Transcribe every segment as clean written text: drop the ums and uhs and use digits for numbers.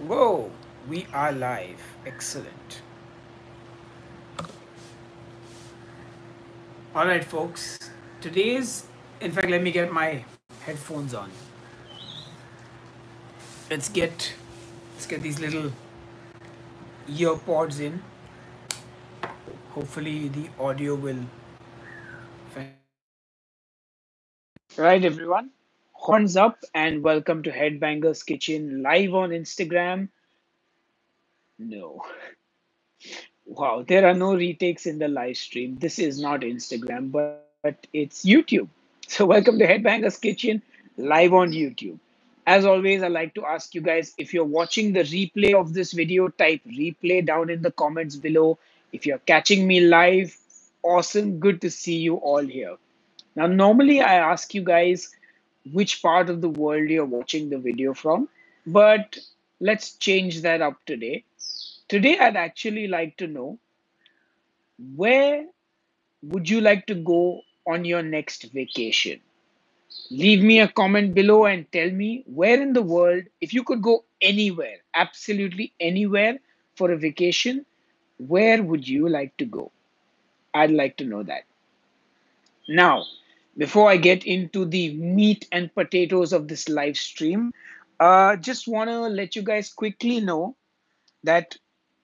Whoa, we are live. Excellent. All right, folks. In fact, let me get my headphones on. Let's get, let's get these little ear pods in. Hopefully, the audio will. Right, everyone. Horns up and welcome to Headbangers Kitchen live on Instagram. No. Wow, there are no retakes in the live stream. This is not Instagram, but it's YouTube. So, welcome to Headbangers Kitchen live on YouTube. As always, I like to ask you guys if you're watching the replay of this video, type replay down in the comments below. If you're catching me live, awesome. Good to see you all here. Now, normally I ask you guys which part of the world you're watching the video from, but let's change that up today. Today, I'd actually like to know where would you like to go on your next vacation? Leave me a comment below and tell me where in the world, if you could go anywhere, absolutely anywhere for a vacation, where would you like to go? I'd like to know that. Now, before I get into the meat and potatoes of this live stream, just want to let you guys quickly know that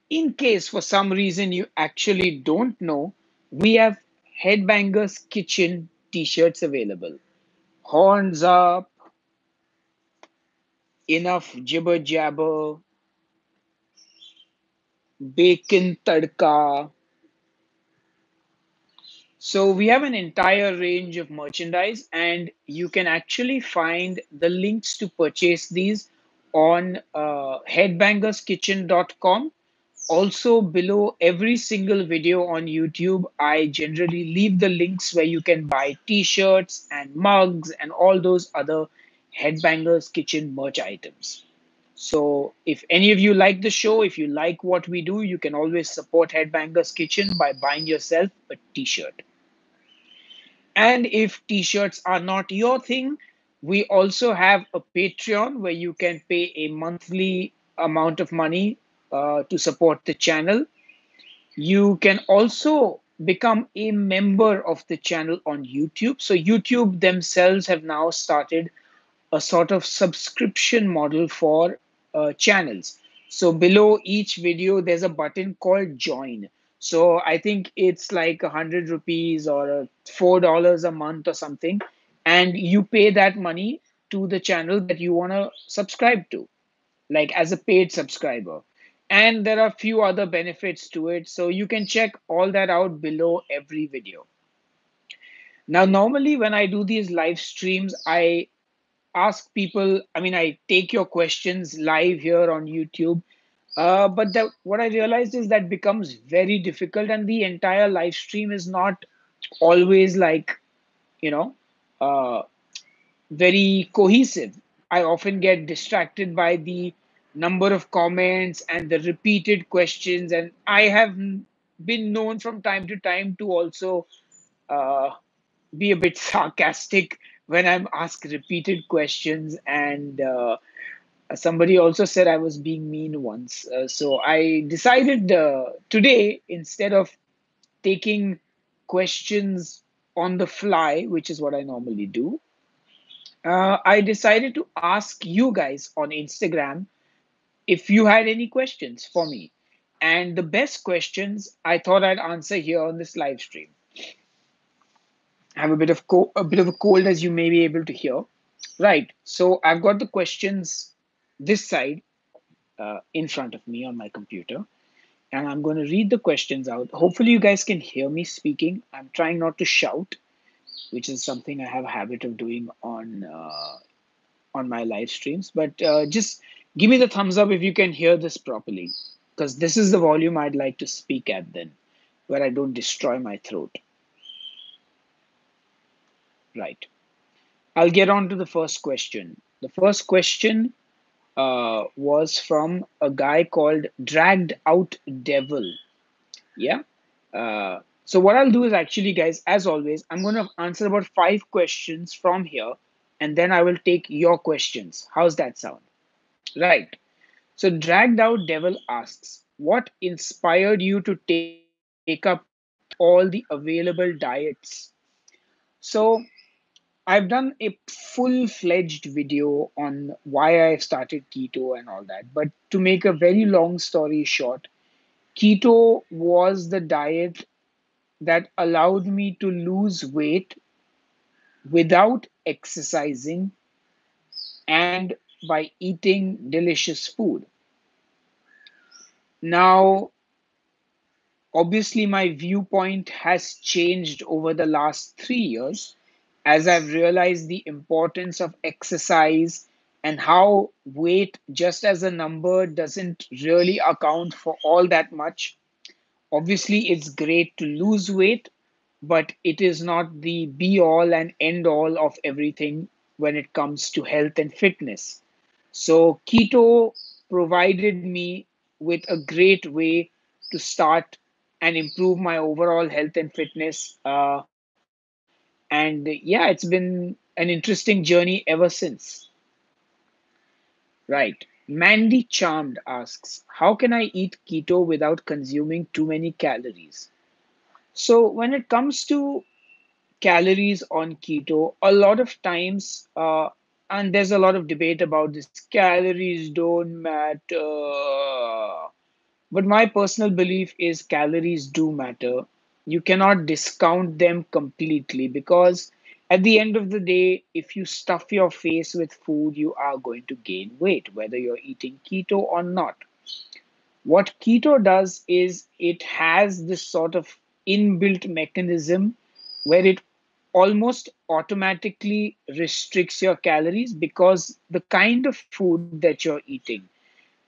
in case for some reason you actually don't know, we have Headbangers Kitchen t-shirts available. Horns up, enough jibber jabber, bacon tadka. So we have an entire range of merchandise, and you can actually find the links to purchase these on headbangerskitchen.com. Also, below every single video on YouTube, I generally leave the links where you can buy t-shirts and mugs and all those other Headbangers Kitchen merch items. So if any of you like the show, if you like what we do, you can always support Headbangers Kitchen by buying yourself a t-shirt. And if t-shirts are not your thing, we also have a Patreon where you can pay a monthly amount of money to support the channel. You can also become a member of the channel on YouTube. So YouTube themselves have now started a sort of subscription model for channels. So below each video, there's a button called join. So I think it's like 100 rupees or $4 a month or something. And you pay that money to the channel that you want to subscribe to, like as a paid subscriber. And there are a few other benefits to it. So you can check all that out below every video. Now, normally when I do these live streams, I ask people, I mean, I take your questions live here on YouTube. But what I realized is that becomes very difficult, and the entire live stream is not always like, you know, uh, very cohesive. I often get distracted by the number of comments and the repeated questions, and I have been known from time to time to also uh, be a bit sarcastic when I'm asked repeated questions. And somebody also said I was being mean once. So I decided today, instead of taking questions on the fly, which is what I normally do, I decided to ask you guys on Instagram if you had any questions for me. And the best questions I thought I'd answer here on this live stream. I have a bit of a cold, as you may be able to hear. Right. So I've got the questions this side in front of me on my computer, and I'm going to read the questions out. Hopefully, you guys can hear me speaking. I'm trying not to shout, which is something I have a habit of doing on my live streams. But just give me the thumbs up if you can hear this properly, because this is the volume I'd like to speak at then, where I don't destroy my throat. Right. I'll get on to the first question. The first question was from a guy called Dragged Out Devil. Yeah. So what I'll do is actually, guys, as always, I'm going to answer about 5 questions from here, and then I will take your questions. How's that sound? Right. So, Dragged Out Devil asks, what inspired you to take up all the available diets? So, I've done a full-fledged video on why I've started keto and all that. But to make a very long story short, keto was the diet that allowed me to lose weight without exercising and by eating delicious food. Now, obviously, my viewpoint has changed over the last 3 years as I've realized the importance of exercise and how weight, just as a number, doesn't really account for all that much. Obviously, it's great to lose weight, but it is not the be all and end all of everything when it comes to health and fitness. So, keto provided me with a great way to start and improve my overall health and fitness. And yeah, it's been an interesting journey ever since. Right. Mandy Charmed asks, how can I eat keto without consuming too many calories? So, when it comes to calories on keto, a lot of times, and there's a lot of debate about this, calories don't matter. But my personal belief is calories do matter. You cannot discount them completely because at the end of the day, if you stuff your face with food, you are going to gain weight, whether you're eating keto or not. What keto does is it has this sort of inbuilt mechanism where it almost automatically restricts your calories because the kind of food that you're eating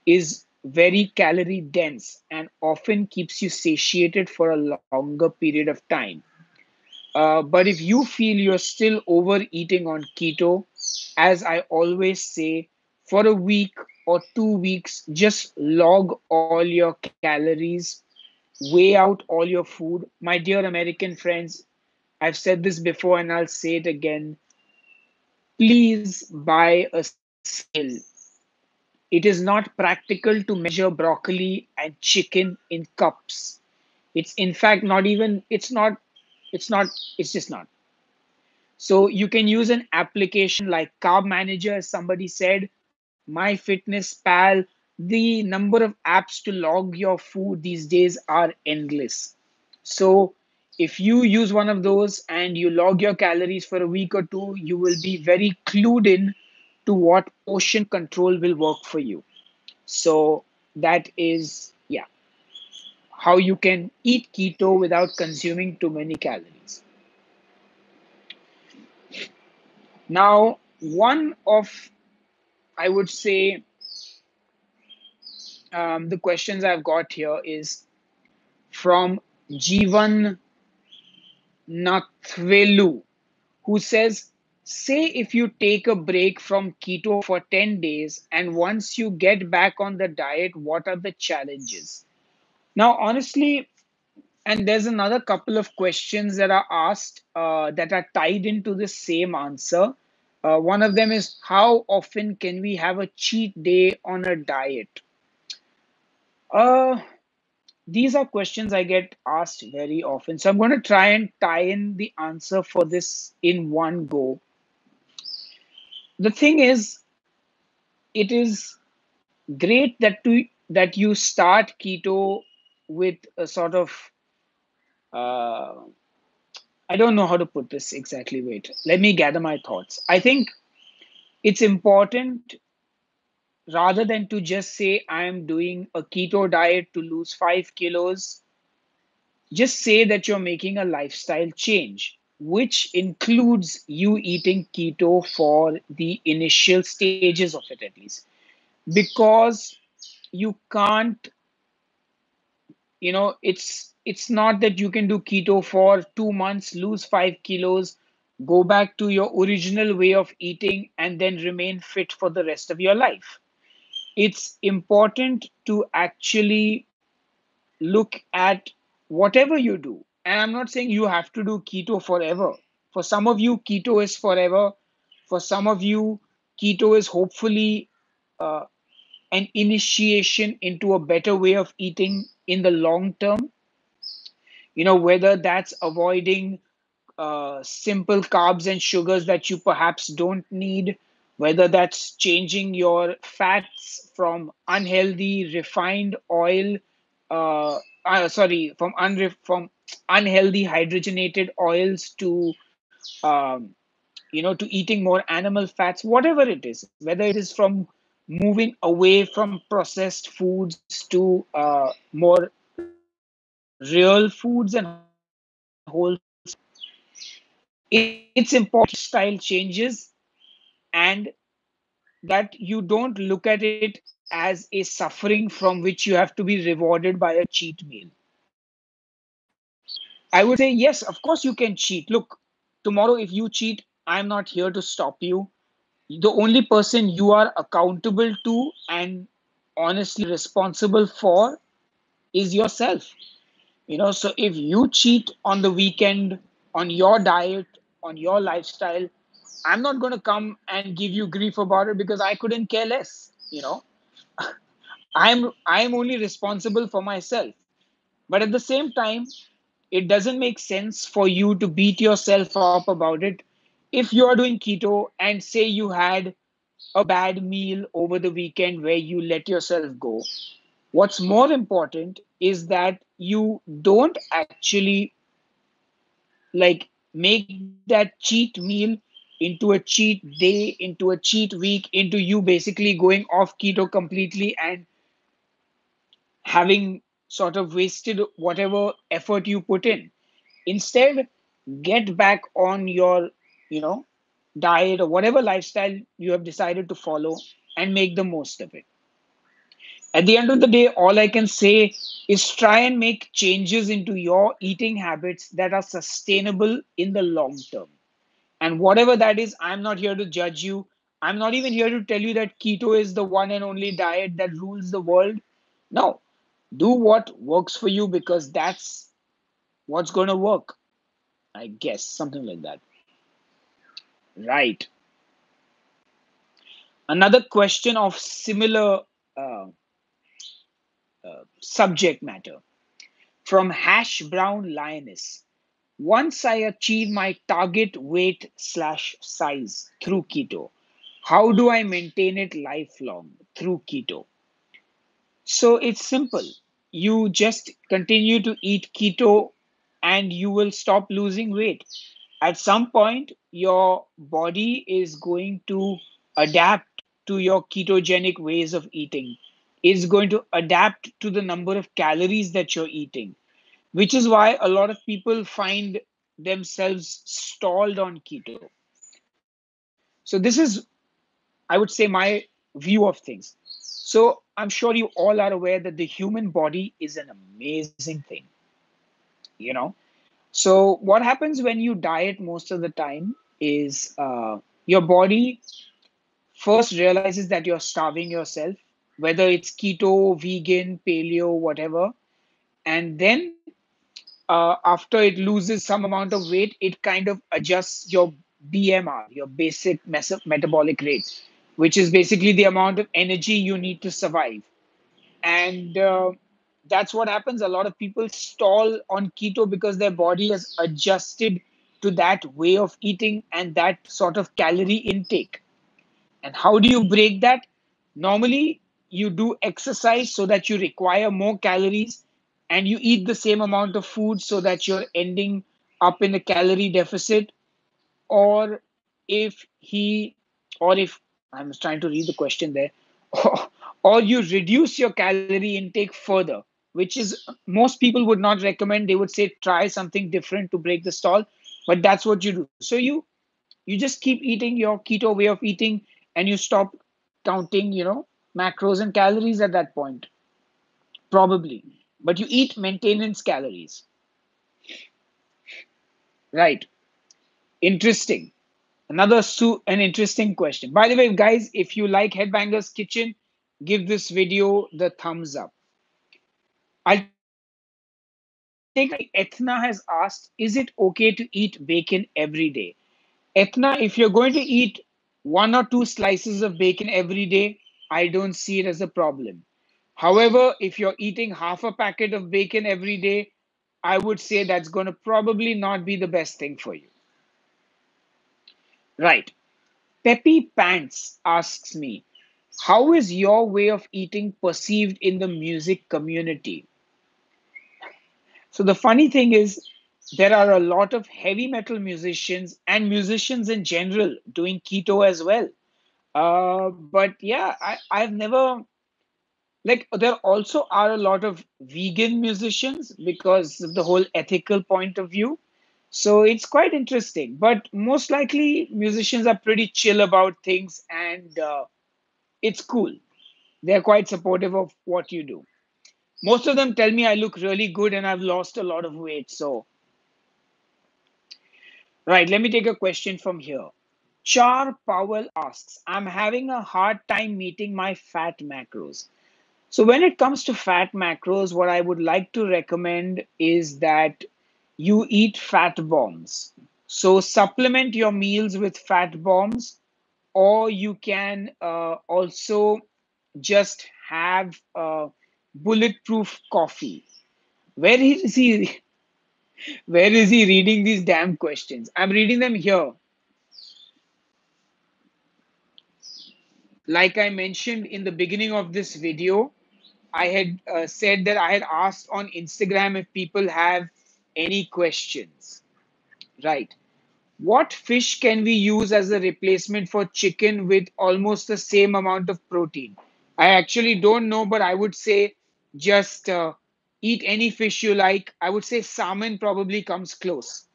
is very calorie dense and often keeps you satiated for a longer period of time. But if you feel you're still overeating on keto, as I always say, for a week or 2 weeks, just log all your calories, weigh out all your food. My dear American friends, I've said this before and I'll say it again. Please buy a scale. It is not practical to measure broccoli and chicken in cups. It's in fact not even, it's not, it's just not. So you can use an application like Carb Manager, as somebody said, My Fitness Pal. The number of apps to log your food these days are endless. So if you use one of those and you log your calories for a week or two, you will be very clued in to what portion control will work for you. So that is, yeah, how you can eat keto without consuming too many calories. Now, one of, I would say, the questions I've got here is from Jivan Nathvelu, who says, say if you take a break from keto for 10 days and once you get back on the diet, what are the challenges? Now, honestly, and there's another couple of questions that are asked that are tied into the same answer. One of them is, how often can we have a cheat day on a diet? Uh, these are questions I get asked very often. So I'm going to try and tie in the answer for this in one go. The thing is, it is great that you start keto with a sort of uh, I don't know how to put this exactly. Wait, let me gather my thoughts. I think it's important rather than to just say I'm doing a keto diet to lose 5 kilos, just say that you're making a lifestyle change, which includes you eating keto for the initial stages of it at least. Because you can't, it's not that you can do keto for 2 months, lose 5 kilos, go back to your original way of eating, and then remain fit for the rest of your life. It's important to actually look at whatever you do. And I'm not saying you have to do keto forever. For some of you, keto is forever. For some of you, keto is hopefully uh, an initiation into a better way of eating in the long term. Whether that's avoiding simple carbs and sugars that you perhaps don't need, whether that's changing your fats from unhealthy refined oil, from unhealthy hydrogenated oils um, to eating more animal fats, whatever it is, whether it is from moving away from processed foods to more real foods and wholesome foods. It's important lifestyle changes, and that you don't look at it as a suffering from which you have to be rewarded by a cheat meal. I would say, yes, of course you can cheat. Look, tomorrow if you cheat, I'm not here to stop you. The only person you are accountable to and honestly responsible for is yourself. So if you cheat on the weekend, on your diet, on your lifestyle, I'm not going to come and give you grief about it because I couldn't care less. I'm only responsible for myself. But at the same time, it doesn't make sense for you to beat yourself up about it. If you are doing keto and say you had a bad meal over the weekend where you let yourself go, what's more important is that you don't actually like make that cheat meal into a cheat day, into a cheat week, into you basically going off keto completely and having sort of wasted whatever effort you put in. Instead, get back on your, you know, diet or whatever lifestyle you have decided to follow and make the most of it. At the end of the day, all I can say is try and make changes into your eating habits that are sustainable in the long term. And whatever that is, I'm not here to judge you. I'm not even here to tell you that keto is the one and only diet that rules the world. No, do what works for you because that's what's going to work, I guess, something like that. Right. Another question of similar uh, subject matter from Hash Brown Lioness. Once I achieve my target weight slash size through keto, how do I maintain it lifelong through keto? So it's simple. You just continue to eat keto and you will stop losing weight. At some point, your body is going to adapt to your ketogenic ways of eating. It's going to adapt to the number of calories that you're eating, which is why a lot of people find themselves stalled on keto. So, this is, I would say, my view of things. So, I'm sure you all are aware that the human body is an amazing thing, you know. So, what happens when you diet most of the time is your body first realizes that you're starving yourself, whether it's keto, vegan, paleo, whatever. And then after it loses some amount of weight, it kind of adjusts your BMR, your basic metabolic rate, which is basically the amount of energy you need to survive. And that's what happens. A lot of people stall on keto because their body has adjusted to that way of eating and that sort of calorie intake. And how do you break that? Normally, you do exercise so that you require more calories, and you eat the same amount of food so that you're ending up in a calorie deficit. Or if he, or if I'm trying to read the question there, or you reduce your calorie intake further, which is most people would not recommend. They would say try something different to break the stall, but that's what you do. So you just keep eating your keto way of eating and you stop counting, macros and calories at that point, probably. But you eat maintenance calories. Right. Interesting. An interesting question. By the way, guys, if you like Headbangers Kitchen, give this video the thumbs up. I'll take a question from Ethna has asked, is it okay to eat bacon every day? Ethna, if you're going to eat one or two slices of bacon every day, I don't see it as a problem. However, if you're eating half a packet of bacon every day, I would say that's going to probably not be the best thing for you. Right. Peppy Pants asks me, how is your way of eating perceived in the music community? So the funny thing is, there are a lot of heavy metal musicians and musicians in general doing keto as well. But yeah, I've never, like, there also are a lot of vegan musicians because of the whole ethical point of view. So it's quite interesting. But most likely, musicians are pretty chill about things, and it's cool. They're quite supportive of what you do. Most of them tell me I look really good and I've lost a lot of weight. So, right, let me take a question from here. Char Powell asks, I'm having a hard time meeting my fat macros. So, when it comes to fat macros, what I would like to recommend is that you eat fat bombs. So, supplement your meals with fat bombs, or you can also just have bulletproof coffee. Where is he? Where is he reading these damn questions? I'm reading them here. Like I mentioned in the beginning of this video, I had said that I had asked on Instagram if people have any questions. Right. What fish can we use as a replacement for chicken with almost the same amount of protein? I actually don't know, but I would say just eat any fish you like. I would say salmon probably comes close.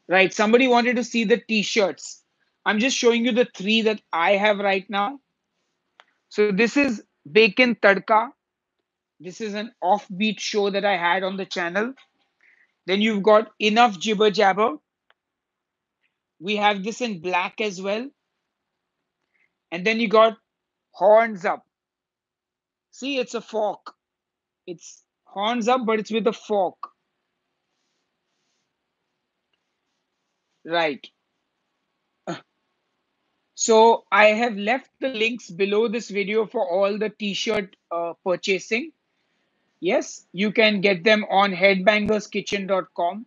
Right. Somebody wanted to see the t shirts. I'm just showing you the three that I have right now. So this is Bacon Tadka. This is an offbeat show that I had on the channel. Then you've got Enough Jibber Jabber. We have this in black as well. And then you got Horns Up. See, it's a fork. It's horns up, but it's with a fork. Right. So I have left the links below this video for all the t-shirt purchasing. Yes, you can get them on headbangerskitchen.com.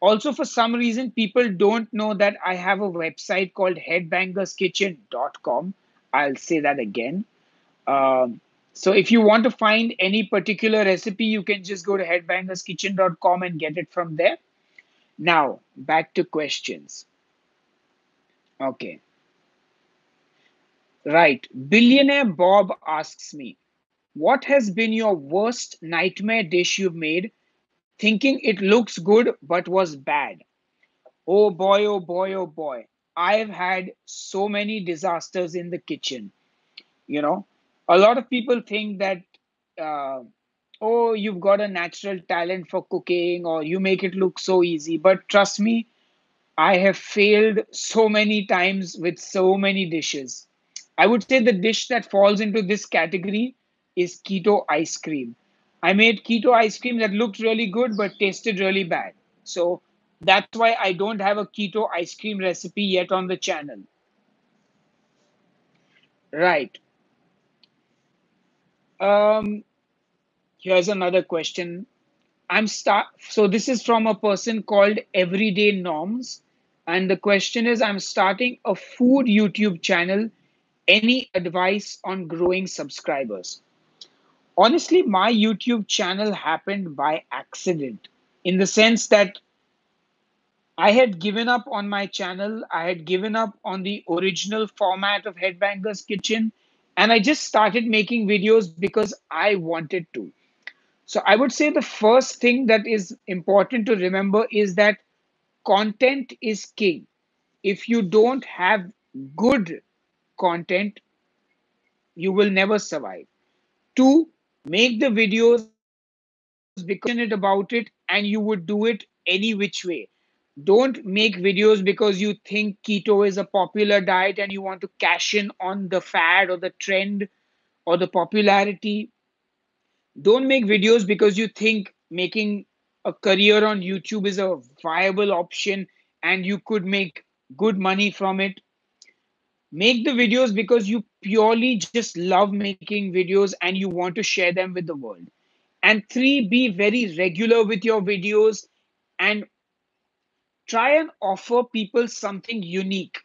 Also, for some reason, people don't know that I have a website called headbangerskitchen.com. I'll say that again. Um, so if you want to find any particular recipe, you can just go to headbangerskitchen.com and get it from there. Now, back to questions. Okay. Right. Billionaire Bob asks me, what has been your worst nightmare dish you've made thinking it looks good but was bad? Oh boy, oh boy, oh boy. I've had so many disasters in the kitchen. You know, a lot of people think that, uh, oh, you've got a natural talent for cooking or you make it look so easy. But trust me, I have failed so many times with so many dishes. I would say the dish that falls into this category is keto ice cream. I made keto ice cream that looked really good but tasted really bad. So that's why I don't have a keto ice cream recipe yet on the channel. Right. Um, Here's another question. So this is from a person called Everyday Norms. And the question is, I'm starting a food YouTube channel. Any advice on growing subscribers? Honestly, my YouTube channel happened by accident in the sense that I had given up on my channel. I had given up on the original format of Headbangers Kitchen. And I just started making videos because I wanted to. So I would say the first thing that is important to remember is that content is king. If you don't have good content, you will never survive. Two, make the videos because you're passionate about it and you would do it any which way. Don't make videos because you think keto is a popular diet and you want to cash in on the fad or the trend or the popularity. Don't make videos because you think making a career on YouTube is a viable option and you could make good money from it. Make the videos because you purely just love making videos and you want to share them with the world. And three, be very regular with your videos and try and offer people something unique.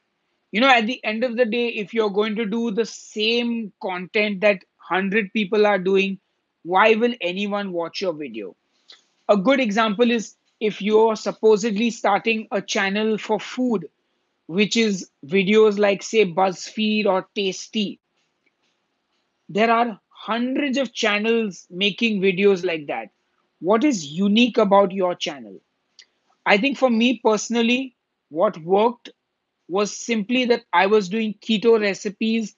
At the end of the day, if you're going to do the same content that 100 people are doing, why will anyone watch your video? A good example is if you're supposedly starting a channel for food, which is videos like, say, BuzzFeed or Tasty. There are hundreds of channels making videos like that. What is unique about your channel? I think for me personally, what worked was simply that I was doing keto recipes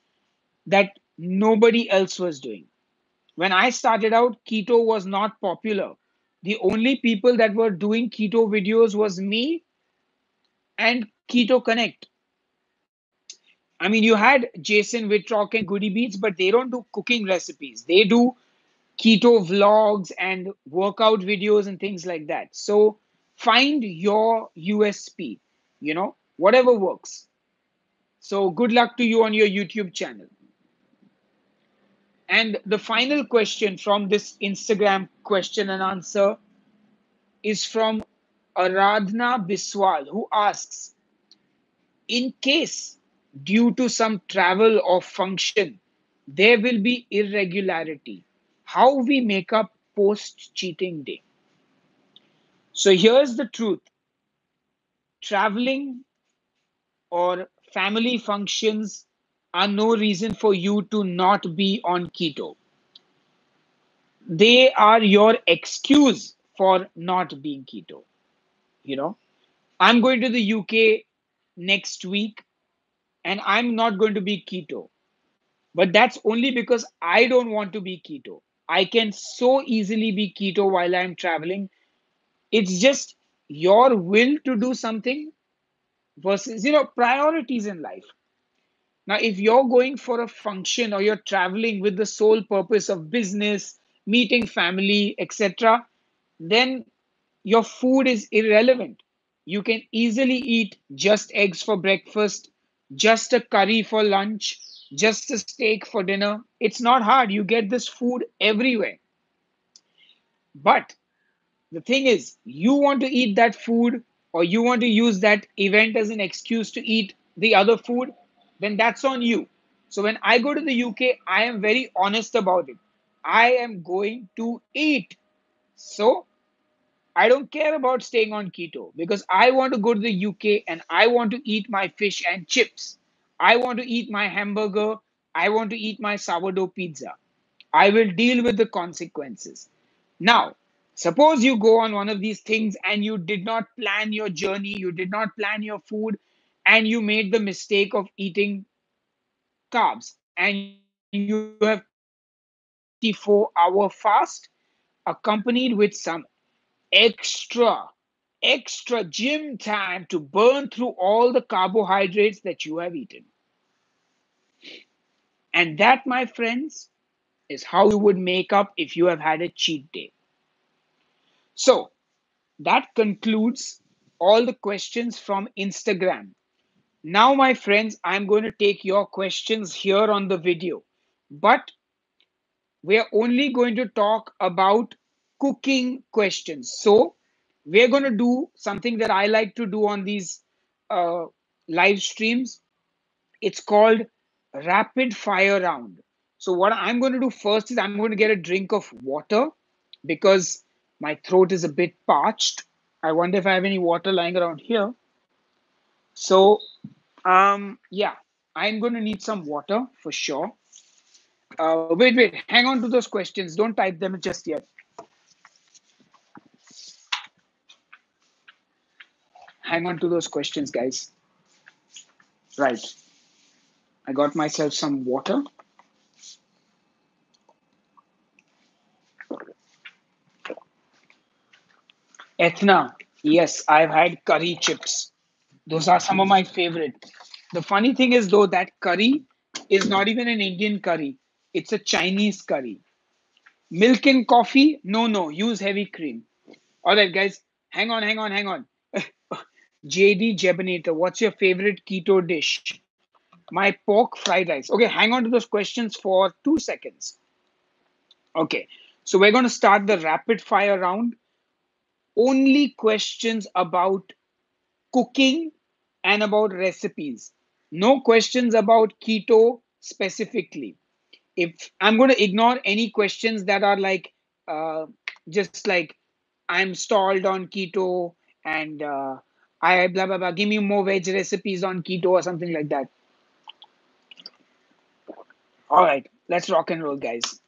that nobody else was doing. When I started out, keto was not popular. The only people that were doing keto videos was me and Keto Connect. I mean, you had Jason Whitrock and Goody Beats, but they don't do cooking recipes. They do keto vlogs and workout videos and things like that. So find your USP, whatever works. So good luck to you on your YouTube channel. And the final question from this Instagram question and answer is from Aradhna Biswal, who asks, in case due to some travel or function, there will be irregularity, how we make up post cheating day? So here's the truth: traveling or family functions are no reason for you to not be on keto. They are your excuse for not being keto. You know, I'm going to the UK next week and I'm not going to be keto. But that's only because I don't want to be keto. I can so easily be keto while I'm traveling. It's just your will to do something versus, priorities in life. Now, if you're going for a function or you're traveling with the sole purpose of business, meeting family, etc., then your food is irrelevant. You can easily eat just eggs for breakfast, just a curry for lunch, just a steak for dinner. It's not hard. You get this food everywhere. But the thing is, you want to eat that food or you want to use that event as an excuse to eat the other food, then that's on you. So when I go to the UK, I am very honest about it. I am going to eat. So I don't care about staying on keto because I want to go to the UK and I want to eat my fish and chips. I want to eat my hamburger. I want to eat my sourdough pizza. I will deal with the consequences. Now, suppose you go on one of these things and you did not plan your journey, you did not plan your food, and you made the mistake of eating carbs and you have completed a 24-hour fast accompanied with some extra extra gym time to burn through all the carbohydrates that you have eaten. And that, my friends, is how you would make up if you have had a cheat day. So that concludes all the questions from Instagram. Now, my friends, I'm going to take your questions here on the video. But we are only going to talk about cooking questions. So we're going to do something that I like to do on these uh, live streams. It's called rapid fire round. So what I'm going to do first is I'm going to get a drink of water because my throat is a bit parched. I wonder if I have any water lying around here. So yeah, I'm going to need some water for sure. Wait, hang on to those questions. Don't type them just yet. Hang on to those questions, guys. Right. I got myself some water. Ethna. Yes, I've had curry chips. Those are some of my favorite. The funny thing is, though, that curry is not even an Indian curry. It's a Chinese curry. Milk and coffee? No, no. Use heavy cream. All right, guys. Hang on. JD Jebanator, what's your favorite keto dish? My pork fried rice. Okay, hang on to those questions for 2 seconds. Okay, so we're going to start the rapid fire round. Only questions about cooking and about recipes. No questions about keto specifically. If I'm going to ignore any questions that are like just like I'm stalled on keto and I blah blah blah, give me more veg recipes on keto or something like that. All right, let's rock and roll, guys.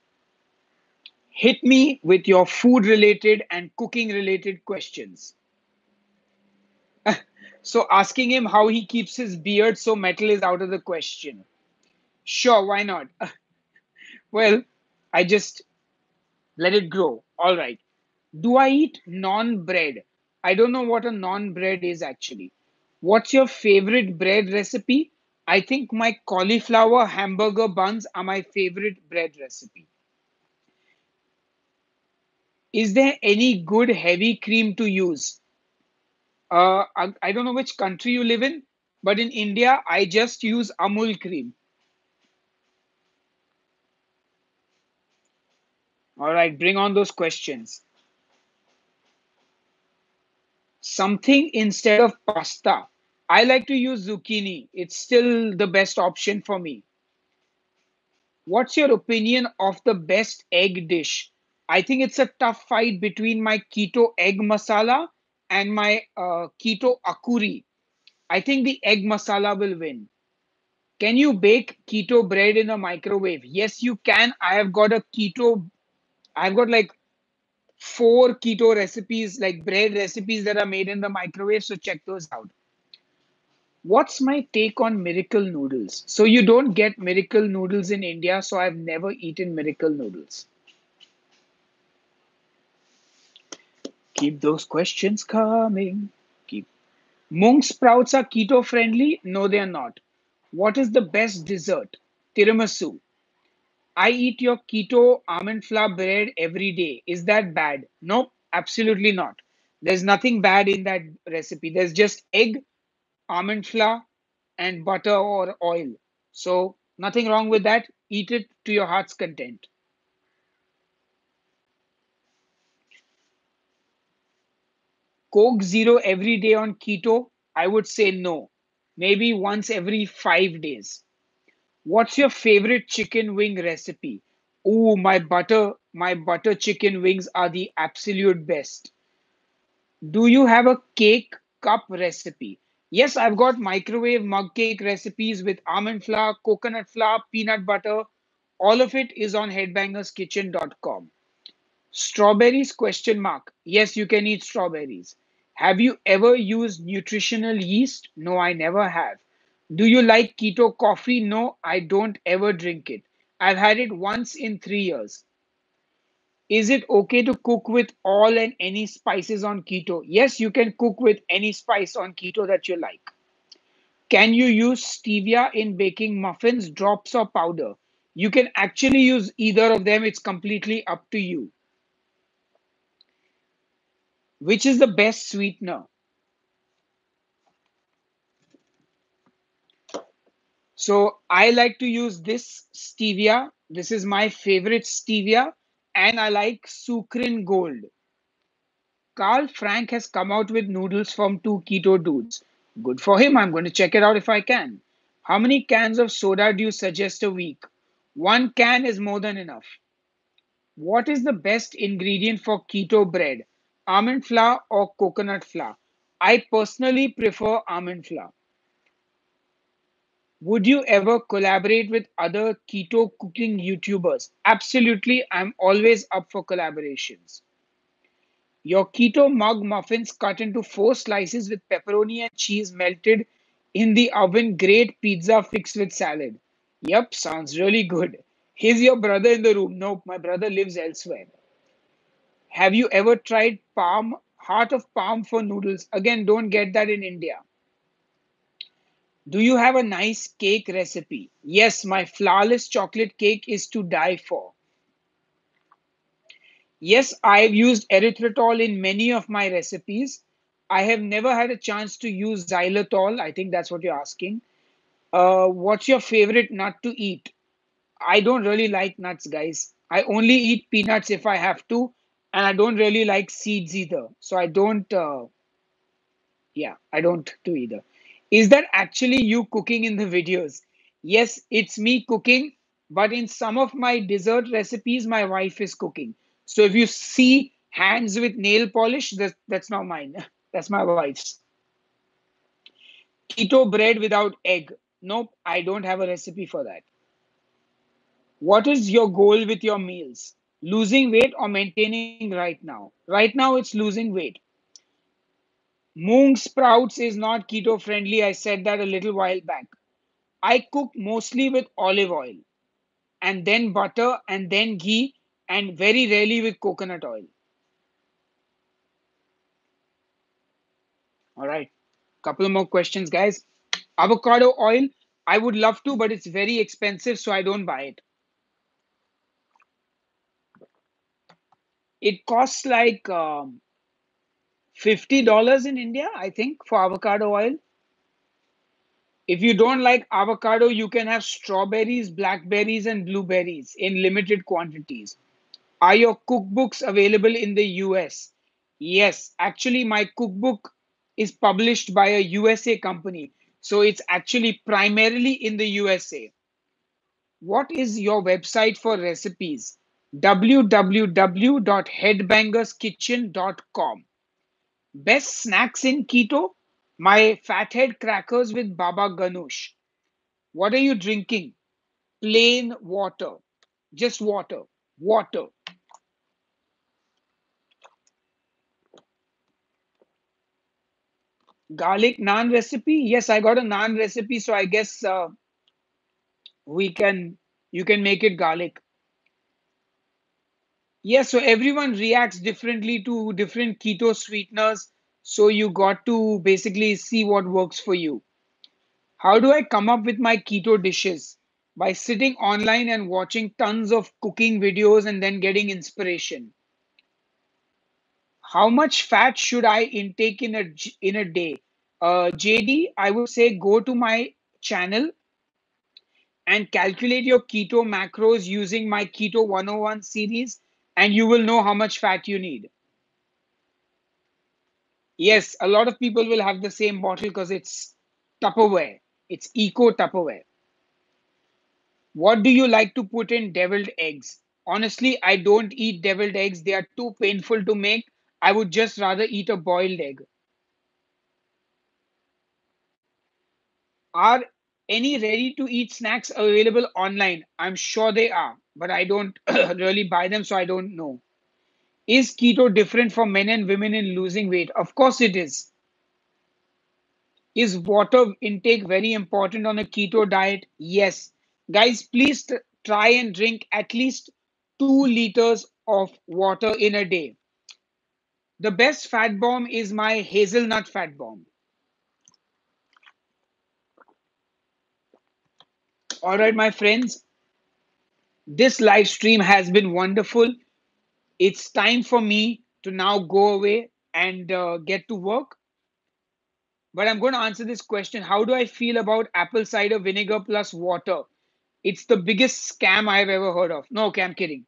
Hit me with your food related and cooking related questions. So asking him how he keeps his beard so metal is out of the question. Sure, why not? Well, I just let it grow. All right. Do I eat non bread? I don't know what a non bread is actually. What's your favorite bread recipe? I think my cauliflower hamburger buns are my favorite bread recipe. Is there any good heavy cream to use? I don't know which country you live in, but in India, I just use Amul cream. All right, bring on those questions. Something instead of pasta. I like to use zucchini. It's still the best option for me. What's your opinion of the best egg dish? I think it's a tough fight between my keto egg masala and my keto akuri. I think the egg masala will win. Can you bake keto bread in a microwave? Yes, you can. I've got like four keto recipes, like bread recipes that are made in the microwave. So check those out. What's my take on miracle noodles? So you don't get miracle noodles in India, so I've never eaten miracle noodles. Keep those questions coming. Keep. Mung sprouts are keto friendly? No, they are not. What is the best dessert? Tiramisu. I eat your keto almond flour bread every day. Is that bad? Nope, absolutely not. There's nothing bad in that recipe. There's just egg, almond flour, and butter or oil. So, nothing wrong with that. Eat it to your heart's content. Coke Zero every day on keto? I would say no. Maybe once every 5 days. What's your favorite chicken wing recipe? Ooh, my butter chicken wings are the absolute best. Do you have a cake cup recipe? Yes, I've got microwave mug cake recipes with almond flour, coconut flour, peanut butter. All of it is on headbangerskitchen.com. Strawberries question mark. Yes, you can eat strawberries. Have you ever used nutritional yeast? No, I never have. Do you like keto coffee? No, I don't ever drink it. I've had it once in 3 years. Is it okay to cook with all and any spices on keto? Yes, you can cook with any spice on keto that you like. Can you use stevia in baking muffins, drops or powder? You can actually use either of them. It's completely up to you. Which is the best sweetener? So I like to use this stevia. This is my favorite stevia. And I like Sucrin Gold. Carl Frank has come out with noodles from two keto dudes. Good for him. I'm going to check it out if I can. How many cans of soda do you suggest a week? One can is more than enough. What is the best ingredient for keto bread? Almond flour or coconut flour? I personally prefer almond flour. Would you ever collaborate with other keto cooking YouTubers? Absolutely. I'm always up for collaborations. Your keto mug muffins cut into four slices with pepperoni and cheese melted in the oven. Great pizza fixed with salad. Yep, sounds really good. Here's your brother in the room. Nope, my brother lives elsewhere. Have you ever tried palm, heart of palm for noodles? Again, don't get that in India. Do you have a nice cake recipe? Yes, my flawless chocolate cake is to die for. Yes, I've used erythritol in many of my recipes. I have never had a chance to use xylitol. I think that's what you're asking. What's your favorite nut to eat? I don't really like nuts, guys. I only eat peanuts if I have to, and I don't really like seeds either. So I don't. Yeah, I don't do either. Is that actually you cooking in the videos? Yes, it's me cooking, but in some of my dessert recipes, my wife is cooking. So if you see hands with nail polish, that's not mine. That's my wife's. Keto bread without egg. Nope, I don't have a recipe for that. What is your goal with your meals? Losing weight or maintaining right now? Right now, it's losing weight. Moong sprouts is not keto friendly. I said that a little while back. I cook mostly with olive oil and then butter and then ghee and very rarely with coconut oil. All right. Couple more questions, guys. Avocado oil. I would love to, but it's very expensive, so I don't buy it. It costs like $50 in India, I think, for avocado oil. If you don't like avocado, you can have strawberries, blackberries, and blueberries in limited quantities. Are your cookbooks available in the US? Yes, actually, my cookbook is published by a USA company. So it's actually primarily in the USA. What is your website for recipes? www.headbangerskitchen.com. Best snacks in keto? My fathead crackers with Baba Ganoush. What are you drinking? Plain water. Just water. Water. Garlic naan recipe? Yes, I got a naan recipe, so I guess we can you can make it garlic. Yes, so everyone reacts differently to different keto sweeteners, so you got to basically see what works for you. How do I come up with my keto dishes? By sitting online and watching tons of cooking videos and then getting inspiration. How much fat should I intake in a day? JD, I would say go to my channel and calculate your keto macros using my Keto 101 series, and you will know how much fat you need. Yes, a lot of people will have the same bottle because it's Tupperware. It's eco Tupperware. What do you like to put in deviled eggs? Honestly, I don't eat deviled eggs. They are too painful to make. I would just rather eat a boiled egg. Are any ready to eat snacks available online? I'm sure they are, but I don't really buy them, so I don't know. Is keto different for men and women in losing weight? Of course it is. Is water intake very important on a keto diet? Yes. Guys, please try and drink at least 2 liters of water in a day. The best fat bomb is my hazelnut fat bomb. All right, my friends, this live stream has been wonderful. It's time for me to now go away and get to work. But I'm going to answer this question. How do I feel about apple cider vinegar plus water? It's the biggest scam I've ever heard of. No, okay, I'm kidding.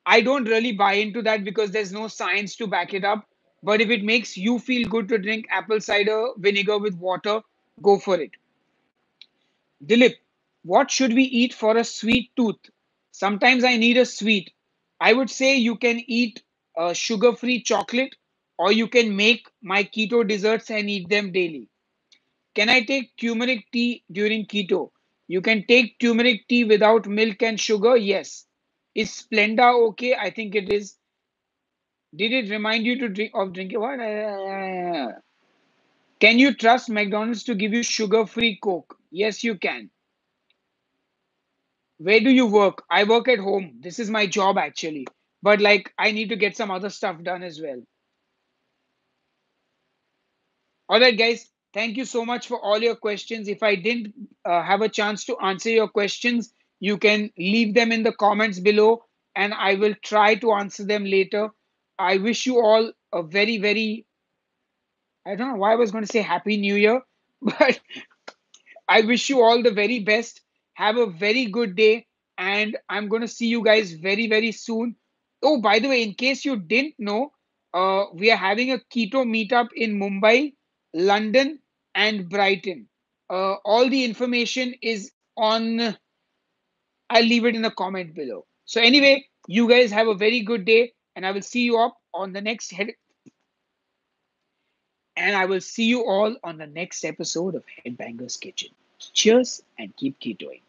I don't really buy into that because there's no science to back it up. But if it makes you feel good to drink apple cider vinegar with water, go for it. Dilip, what should we eat for a sweet tooth? Sometimes I need a sweet. I would say you can eat sugar free chocolate or you can make my keto desserts and eat them daily. Can I take turmeric tea during keto? You can take turmeric tea without milk and sugar. Yes. Is Splenda okay? I think it is. Did it remind you to drink of drinking what? Can you trust McDonald's to give you sugar-free Coke? Yes, you can. Where do you work? I work at home. This is my job actually. But like I need to get some other stuff done as well. All right, guys. Thank you so much for all your questions. If I didn't have a chance to answer your questions, you can leave them in the comments below and I will try to answer them later. I wish you all a very, very, I don't know why I was going to say Happy New Year, but I wish you all the very best. Have a very good day, and I'm going to see you guys very, very soon. Oh, by the way, in case you didn't know, we are having a keto meetup in Mumbai, London, and Brighton. All the information is on, I'll leave it in the comment below. So, anyway, you guys have a very good day, and I will see you up on the next head. And I will see you all on the next episode of Headbangers Kitchen. Cheers and keep ketoing.